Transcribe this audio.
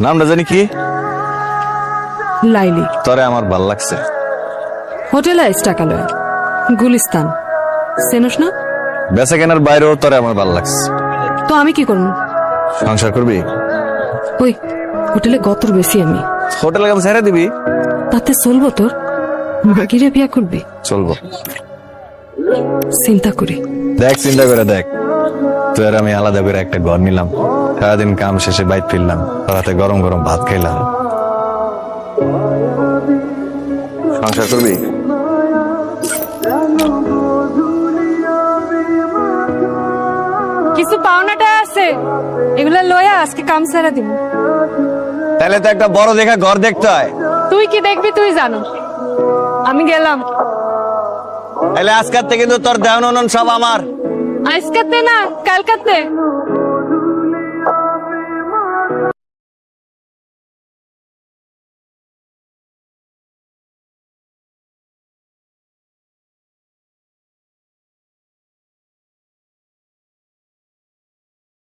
নামটা জানি কি? লাইলি। তোরে আমার ভাল লাগছে। হোটেল আইস টাকা লয়, গুলিস্তান চেনস না? বেচা কেনার বাইরেও তোরে আমার ভাল লাগছে। তো আমি কি করবো? সংসার করবি? ওই হোটেলে গতর বেশি আমি। হোটেলে কাম ছেড়ে দিবি? তাতে চলবো তোর? মাগিরে বিয়া করবি? চলবো। চিন্তা করি। দেখ চিন্তা করে দেখ, তুই আর আমি আলাদা করে একটা ঘর নিলাম, সারাদিন কাম শেষে বাইক ফিরলাম, রাতে গরম গরম ভাত খাইলাম। সংসার করবি? কিছু পাওনাটা আছে, এগুলা লয়া আজকে কাম সারা দিব। তাহলে তো একটা বড় দেখা ঘর দেখতে হয়। তুই কি দেখবি তুই জানো, আমি গেলাম। তাহলে আজকাল থেকে কিন্তু তোর দেওয়ান সব আমার। আজকাতে না কালকাতে।